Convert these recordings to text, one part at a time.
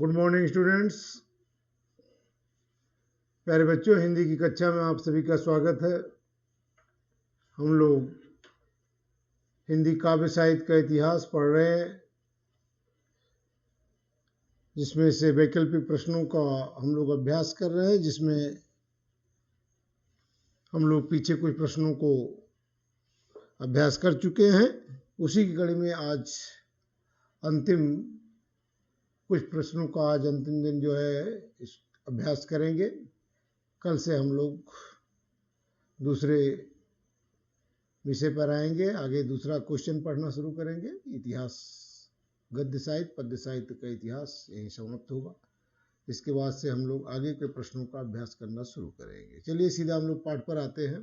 Good morning students. प्यारे बच्चों, हिंदी की कक्षा में आप सभी का स्वागत है। हम लोग हिंदी काव्य साहित्य का इतिहास पढ़ रहे हैं, जिसमें से वैकल्पिक प्रश्नों का हम लोग अभ्यास कर रहे हैं, जिसमें हम लोग पीछे कुछ प्रश्नों को अभ्यास कर चुके हैं। उसी की कड़ी में आज अंतिम कुछ प्रश्नों का आज अंतिम दिन जो है इस अभ्यास करेंगे। कल से हम लोग दूसरे विषय पर आएंगे, आगे दूसरा क्वेश्चन पढ़ना शुरू करेंगे। इतिहास, गद्य साहित्य, पद्य साहित्य का इतिहास यहीं समाप्त होगा। इसके बाद से हम लोग आगे के प्रश्नों का अभ्यास करना शुरू करेंगे। चलिए सीधा हम लोग पाठ पर आते हैं।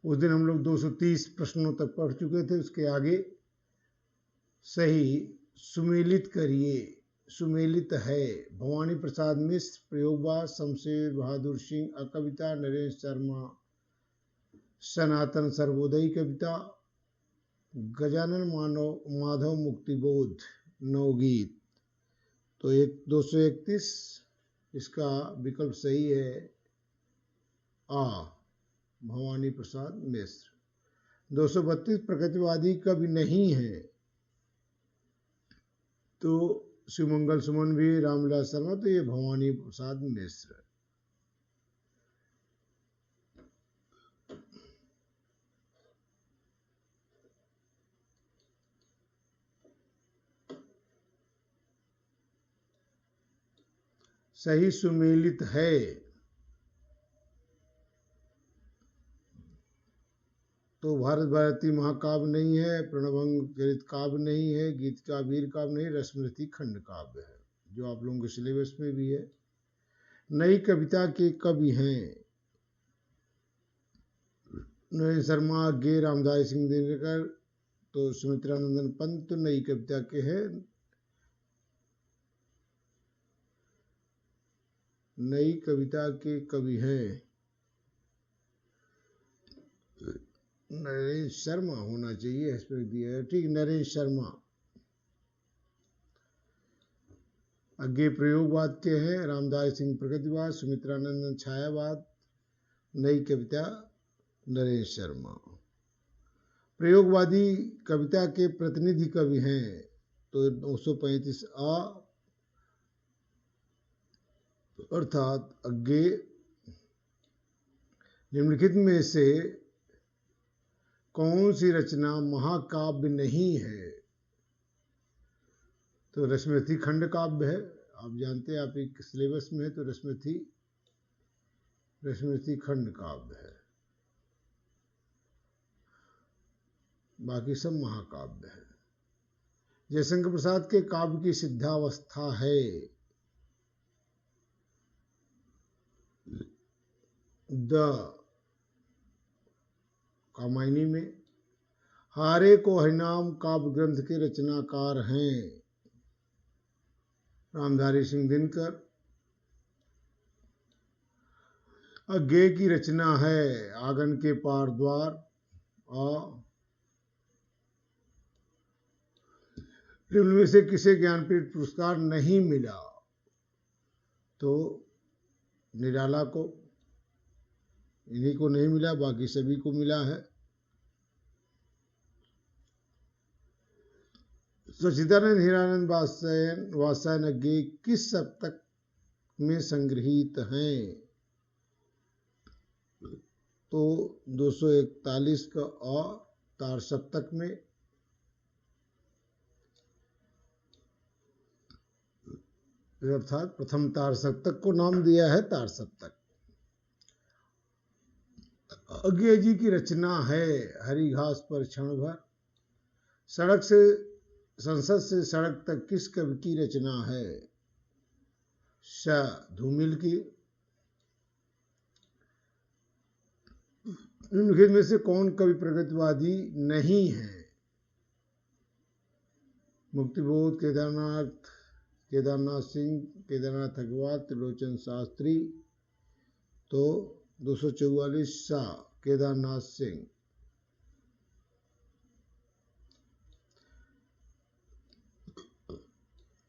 उस दिन हम लोग 230 प्रश्नों तक पढ़ चुके थे। उसके आगे सही सुमेलित करिए, सुमेलित है। भवानी प्रसाद मिश्र, प्रयोगवाद, शमशेर बहादुर सिंह, अकविता, नरेश शर्मा, सनातन सर्वोदयी कविता, गजानन माधव मुक्तिबोध, नवगीत। तो 231 इसका विकल्प सही है आ, भवानी प्रसाद मिश्र। 232 प्रकृतिवादी कवि नहीं है, तो शिवमंगल सुमन भी, रामविलास शर्मा, तो ये भवानी प्रसाद मिश्र। सही सुमेलित है। तो भारत भारती महाकाव्य नहीं है, प्रणभंग चरित काव्य नहीं है, गीत का वीर काव्य नहीं, रसमृति खंड काव्य है, जो आप लोगों के सिलेबस में भी है। नई कविता के कवि हैं नरेश शर्मा, गे, रामधारी सिंह दिनकर, तो सुमित्रानंदन पंत तो नई कविता के हैं। नई कविता के कवि हैं नरेश शर्मा होना चाहिए, इस पर दिया है। ठीक, नरेश शर्मा। आगे प्रयोगवाद के हैं रामधारी सिंह प्रकृतिवाद, सुमित्रानंदन छायावाद, नई कविता नरेश शर्मा। प्रयोगवादी कविता के प्रतिनिधि कवि हैं, तो 235 आ, अर्थात आगे निम्नलिखित में से कौन सी रचना महाकाव्य नहीं है? तो रसमृति खंड काव्य है। आप जानते हैं, आप एक सिलेबस में है, तो रसमृति खंड काव्य है, बाकी सब महाकाव्य है। जयशंकर प्रसाद के काव्य की सिद्धावस्था है। द कामायनी में। हारे को हरिनाम काव्य ग्रंथ के रचनाकार हैं रामधारी सिंह दिनकर। अज्ञे की रचना है आंगन के पार द्वार। निम्न में से किसे ज्ञानपीठ पुरस्कार नहीं मिला? तो निराला को, इन्हीं को नहीं मिला, बाकी सभी को मिला है। सच्चिदानंद हीरानंद वात्स्यायन अज्ञे किस सप्तक में संग्रहित हैं? तो 241 का अ, तार सप्तक में। अर्थात प्रथम तार सप्तक को नाम दिया है तार सप्तक। अज्ञे जी की रचना है हरी घास पर क्षण भर। सड़क से, संसद से सड़क तक किस कवि की रचना है? श, धूमिल की। निम्नलिखित में से कौन कवि प्रगतिवादी नहीं है? मुक्तिबोध, केदारनाथ सिंह, केदारनाथ अग्रवाल, त्रिलोचन शास्त्री। तो 244 सा, केदारनाथ सिंह।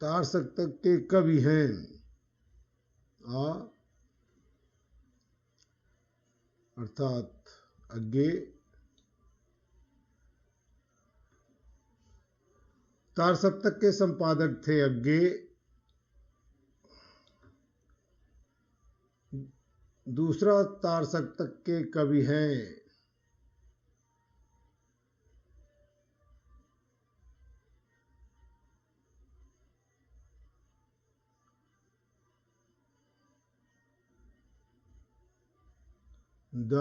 तार सप्तक के कवि हैं। आ अर्थात अज्ञे, तार सप्तक के संपादक थे अज्ञे। दूसरा तार सप्तक के कवि हैं द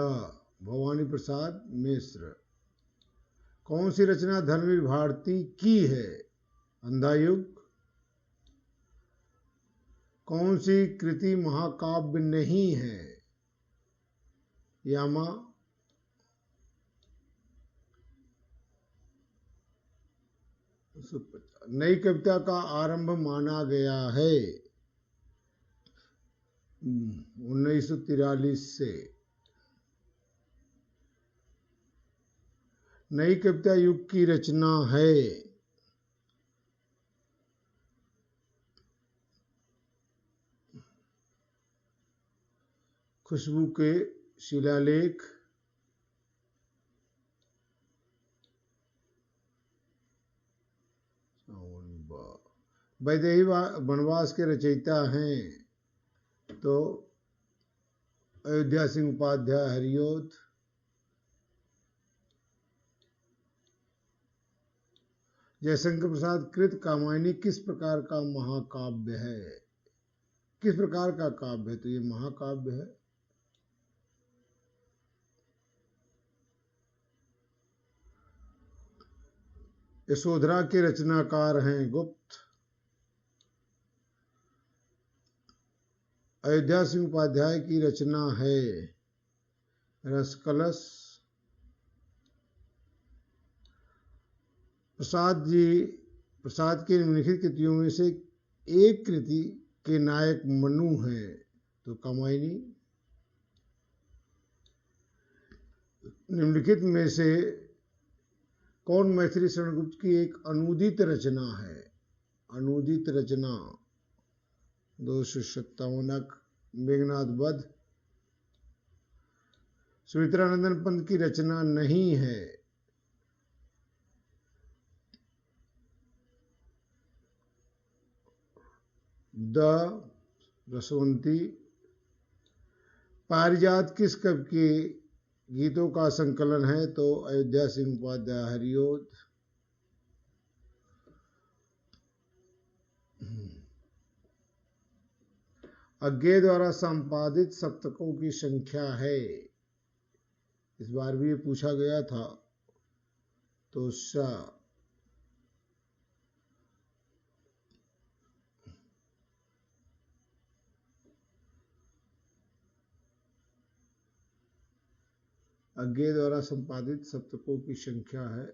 भवानी प्रसाद मिश्र। कौन सी रचना धर्मवीर भारती की है? अंधा युग। कौन सी कृति महाकाव्य नहीं है? यामा। नई कविता का आरंभ माना गया है 1943 से। नई कविता युग की रचना है खुशबू के शिलालेख, वैदेही वनवास के रचयिता हैं तो अयोध्या सिंह उपाध्याय हरियोध। जयशंकर प्रसाद कृत कामायनी किस प्रकार का महाकाव्य है? किस प्रकार का काव्य है? तो ये महाकाव्य है। यशोधरा के रचनाकार हैं गुप्त। अयोध्या सिंह उपाध्याय की रचना है रसकलश। प्रसाद की निम्नलिखित कृतियों में से एक कृति के नायक मनु हैं तो कामायनी। निम्नलिखित में से कौन मैथिली शरण गुप्त की एक अनूदित रचना है? अनूदित रचना 257 मेघनाद वध। सुमित्रानंदन पंत की रचना नहीं है। द रसवंती। पारिजात किस कवि के गीतों का संकलन है? तो अयोध्या सिंह उपाध्याय हरियोध। अज्ञे द्वारा संपादित सप्तकों की संख्या है। इस बार भी ये पूछा गया था तो अज्ञे द्वारा संपादित सप्तकों की संख्या है।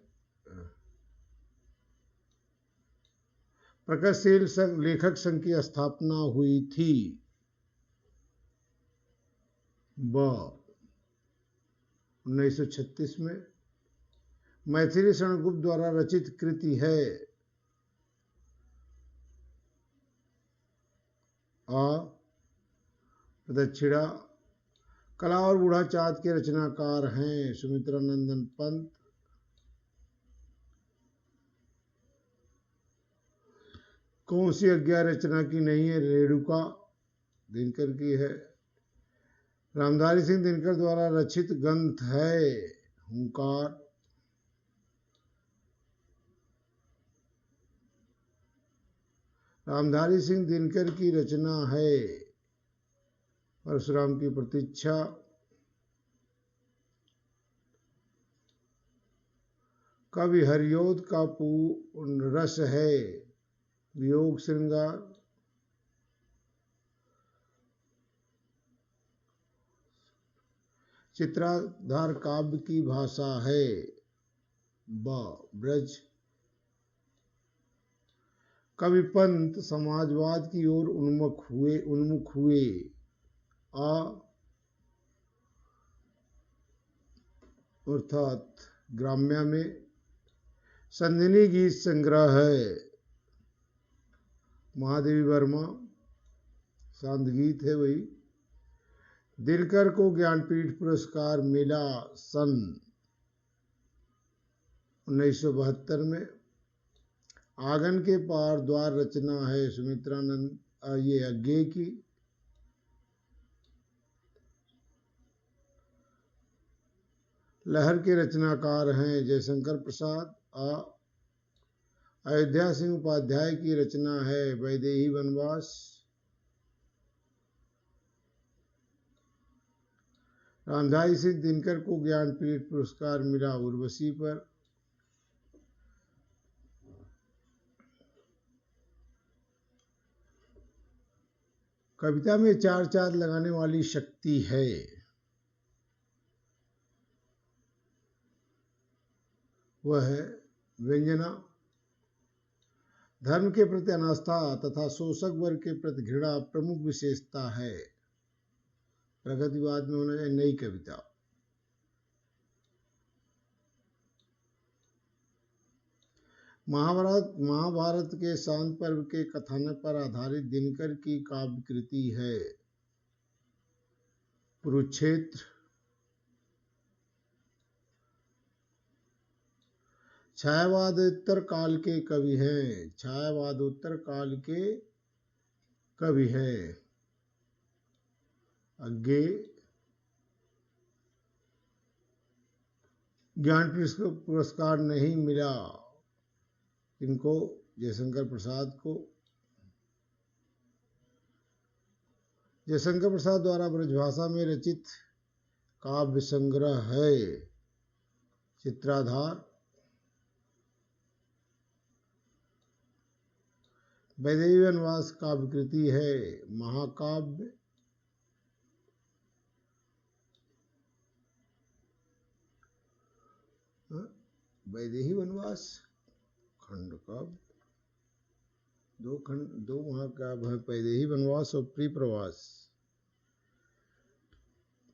प्रगतिशील लेखक संघ की स्थापना हुई थी। ब 1936 में। मैथिली शरण गुप्त द्वारा रचित कृति है आ प्रदक्षिणा। कला और बूढ़ा चाँद के रचनाकार हैं सुमित्रानंदन पंत। कौन सी अज्ञा रचना की नहीं है? रेणुका दिनकर की है। रामधारी सिंह दिनकर द्वारा रचित ग्रंथ है हुंकार। रामधारी सिंह दिनकर की रचना है परशुराम की प्रतीक्षा। कवि हरियोध का पूर्ण रस है वियोग श्रृंगार। चित्राधार काव्य की भाषा है ब ब्रज। कवि पंत समाजवाद की ओर उन्मुख हुए आ अर्थात ग्राम्य में। संधिनी गीत संग्रह है महादेवी वर्मा, शांत गीत है वही। दिनकर को ज्ञानपीठ पुरस्कार मिला सन 1972 में। आंगन के पार द्वार रचना है सुमित्रानंद ये अज्ञे की। लहर के रचनाकार हैं जयशंकर प्रसाद। अयोध्या सिंह उपाध्याय की रचना है वैदेही वनवास। रामधारी सिंह दिनकर को ज्ञानपीठ पुरस्कार मिला उर्वशी पर। कविता में चार चांद लगाने वाली शक्ति है, वह है व्यंजना। धर्म के प्रति अनास्था तथा शोषक वर्ग के प्रति घृणा प्रमुख विशेषता है। प्रगतिवाद में होना चाहिए नई कविता। महाभारत के शांत पर्व के कथानक पर आधारित दिनकर की काव्य कृति है कुरुक्षेत्र। छायावादोत्तर काल के कवि हैं, छायावादोत्तर काल के कवि हैं अज्ञे। ज्ञानपीठ पुरस्कार नहीं मिला इनको, जयशंकर प्रसाद को। जयशंकर प्रसाद द्वारा ब्रजभाषा में रचित काव्य संग्रह है चित्राधार। वैदेही वनवास काव्य कृति है महाकाव्य। वैदेही वनवास खंड काव्य, दो महाकाव्य है, वैदेही वनवास और प्रियप्रवास।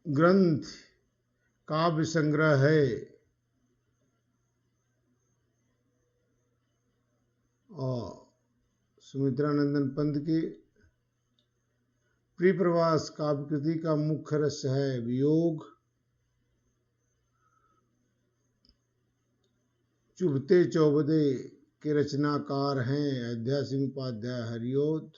ग्रंथ काव्य संग्रह है और सुमित्रानंदन पंत की। प्रियप्रवास काव्य कृति का मुख्य रस है वियोग। चुभते चौबदे के रचनाकार हैं अयोध्या सिंह उपाध्याय हरिओद।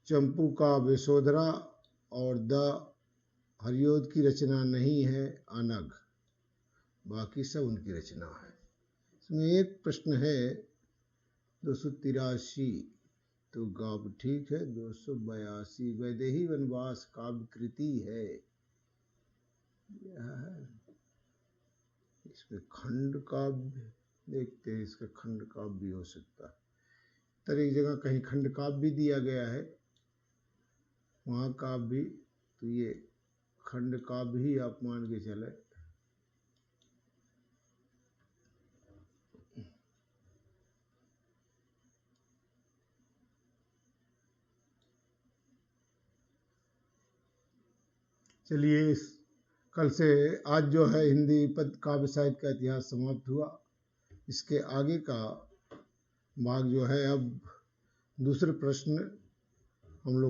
चंपू का विशोधरा और द हरिओद की रचना नहीं है अनग, बाकी सब उनकी रचना है। इसमें एक प्रश्न है 283, तो गाब ठीक है। 282 वैदेही वनवास काव्य कृति है, यह है। इसमें खंड काव्य देखते हैं, इसका खंड काव्य भी हो सकता है। तर एक जगह कहीं खंड काव्य भी दिया गया है, वहाँ काव्य भी, तो ये खंड काव्य ही आप मान के चले। चलिए कल से आज जो है हिंदी पद काव्य साहित्य का इतिहास समाप्त हुआ। इसके आगे का भाग जो है अब दूसरे प्रश्न हम लोग